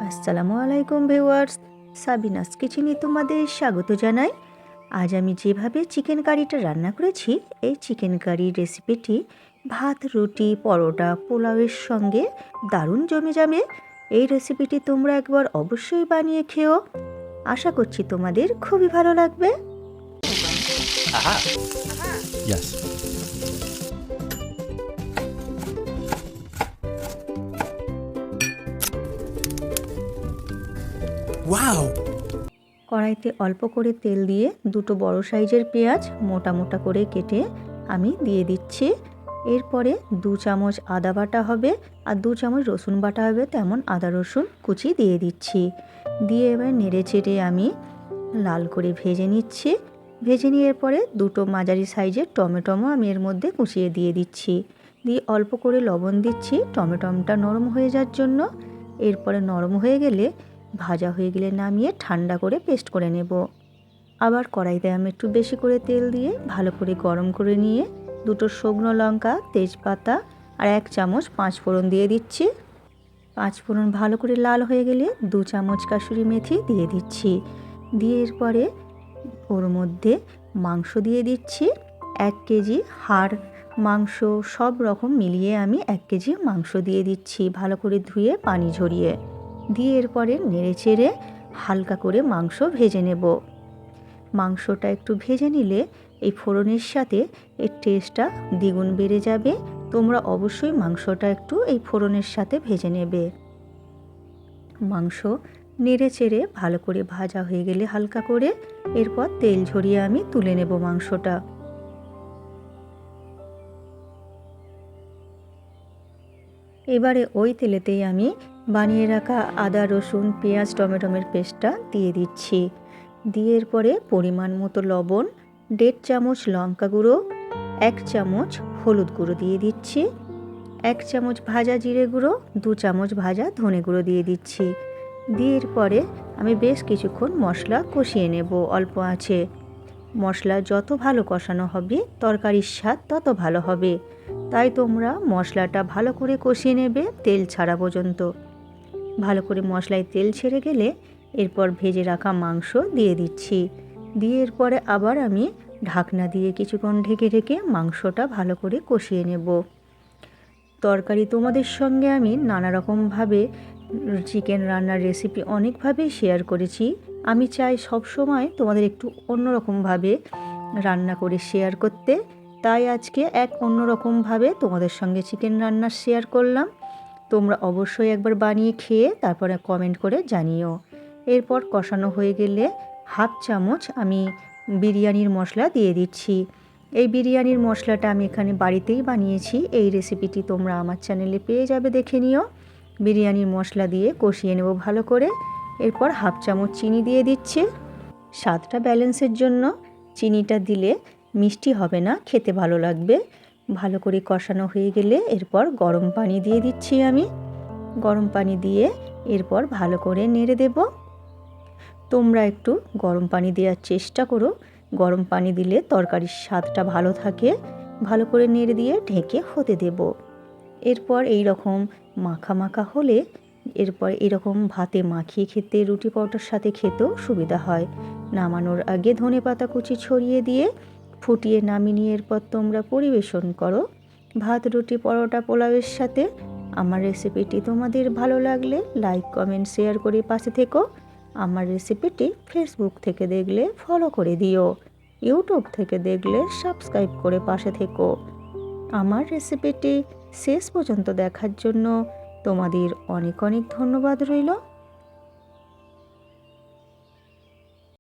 আসসালামু আলাইকুম viewers, Sabinus কিচেনে তোমাদের স্বাগত জানাই। আজ আমি যেভাবে চিকেন কারিটা রান্না করেছি, এই চিকেন কারির রেসিপিটি ভাত, রুটি, পরোটা, পোলাওয়ের সঙ্গে দারুণ জমে যাবে। এই রেসিপিটি তোমরা একবার অবশ্যই বানিয়ে খেও। আশা করছি তোমাদের খুবই ভালো লাগবে। Aha. Yes. Wow! কড়াইতে অল্প করে তেল দিয়ে দুটো বড় সাইজের পেঁয়াজ মোটা মোটা করে কেটে আমি দিয়ে দিচ্ছি। এরপরে 2 চামচ আদা বাটা হবে আর 2 চামচ রসুন বাটা হবে, তেমন আদা রসুন কুচি দিয়ে দিচ্ছি। দিয়ে এবার নেড়ে চেড়ে আমি লাল করে ভেজে নিচ্ছি। ভেজে নিয়ে পরে দুটো মাঝারি সাইজের টমেটোমও আমি এর মধ্যে কুচিয়ে দিয়ে দিচ্ছি। দিয়ে অল্প করে লবণ দিচ্ছি টমেটোটা নরম হয়ে যাওয়ার জন্য। এরপরে নরম হয়ে গেলে, ভাজা হয়ে গেলে নামিয়ে ঠান্ডা করে পেস্ট করে নেব। আবার কড়াইতে আমি একটু বেশি করে তেল দিয়ে ভালো করে গরম করে নিয়ে দুটো শুকনো লঙ্কা, তেজপাতা আর 1 চামচ 5 ফোড়ন দিয়ে দিচ্ছি। 5 ফোড়ন ভালো করে লাল হয়ে গেলে 2 চামচ কাসুরি মেথি দিয়ে দিচ্ছি। দিয়ে এরপরে ওর মধ্যে মাংস দিয়ে দিচ্ছি। 1 কেজি হাড় মাংস সব রকম মিলিয়ে আমি 1 কেজি মাংস দিয়ে দিচ্ছি, ভালো করে ধুয়ে পানি ঝরিয়ে। দিয়ে এরপরে নেড়ে চেড়ে হালকা করে মাংস ভেজে নেব। মাংসটা একটু ভেজে নিলে এই ফোড়নের সাথে এর টেস্টটা দ্বিগুণ বেড়ে যাবে। তোমরা অবশ্যই মাংসটা একটু এই ফোড়নের সাথে ভেজে নেবে। মাংস নেড়ে চেড়ে ভালো করে ভাজা হয়ে গেলে হালকা করে, এরপর তেল ঝরিয়ে আমি তুলে নেব মাংসটা। এবারে ওই তেলেতেই আমি বানিয়ে রাখা আদা, রসুন, পেঁয়াজ, টমেটোর পেস্টটা দিয়ে দিচ্ছি। দিয়ে এরপরে পরিমাণ মতো লবণ, 1.5 চামচ লঙ্কা গুঁড়ো, 1 চামচ হলুদ গুঁড়ো দিয়ে দিচ্ছি, 1 চামচ ভাজা জিরে গুঁড়ো, 2 চামচ ভাজা ধনে গুঁড়ো দিয়ে দিচ্ছি। দিয়ে এরপরে আমি বেশ কিছুক্ষণ মশলা কষিয়ে নেব অল্প আঁচে। মশলা যত ভালো কষানো হবে তরকারির স্বাদ তত ভালো হবে, তাই তোমরা মশলাটা ভালো করে কষিয়ে নেবে তেল ছাড়া পর্যন্ত। ভালো করে মশলায় তেল ছেড়ে গেলে এরপর ভেজে রাখা মাংস দিয়ে দিচ্ছি। দিয়ে এরপরে আবার আমি ঢাকনা দিয়ে কিছুক্ষণ ঢেকে ঢেকে মাংসটা ভালো করে কষিয়ে নেব। তরকারি তোমাদের সঙ্গে আমি নানা রকমভাবে চিকেন রান্নার রেসিপি অনেকভাবেই শেয়ার করেছি। আমি চাই সব সময় তোমাদের একটু অন্যরকমভাবে রান্না করে শেয়ার করতে, তাই আজকে এক অন্যরকমভাবে তোমাদের সঙ্গে চিকেন রান্না শেয়ার করলাম। তোমরা অবশ্যই একবার বানিয়ে খেয়ে তারপরে কমেন্ট করে জানিও। এরপর কষানো হয়ে গেলে 1/2 চামচ আমি বিরিয়ানির মশলা দিয়ে দিচ্ছি। এই বিরিয়ানির মশলাটা আমি এখানে বাড়িতেই বানিয়েছি। এই রেসিপিটি তোমরা আমার চ্যানেলে পেয়ে যাবে, দেখে নিও। বিরিয়ানির মশলা দিয়ে কষিয়ে নেব ভালো করে। এরপর 1/2 চামচ চিনি দিয়ে দিচ্ছি। স্বাদটা ব্যালেন্সের জন্য চিনিটা দিলে মিষ্টি হবে না, খেতে ভালো লাগবে। ভালো করে কষানো হয়ে গেলে এরপর গরম পানি দিয়ে দিচ্ছি আমি। গরম পানি দিয়ে এরপর ভালো করে নেড়ে দেব। তোমরা একটু গরম পানি দেওয়ার চেষ্টা করো, গরম পানি দিলে তরকারির স্বাদটা ভালো থাকে। ভালো করে নেড়ে দিয়ে ঢেকে হতে দেব। এরপর এই রকম মাখা মাখা হলে এরপর এরকম ভাতে মাখিয়ে খেতে, রুটি পরোটার সাথে খেতেও সুবিধা হয়। নামানোর আগে ধনেপাতা কুচি ছড়িয়ে দিয়ে ফুটিয়ে নামিয়ে নিয়ে এরপর তোমরা পরিবেশন করো ভাত, রুটি, পরোটা, পোলাওয়ের সাথে। আমার রেসিপিটি তোমাদের ভালো লাগলে লাইক, কমেন্ট, শেয়ার করে পাশে থেকো। আমার রেসিপিটি ফেসবুক থেকে দেখলে ফলো করে দিও, ইউটিউব থেকে দেখলে সাবস্ক্রাইব করে পাশে থেকো। আমার রেসিপিটি শেষ পর্যন্ত দেখার জন্য তোমাদের অনেক অনেক ধন্যবাদ রইল।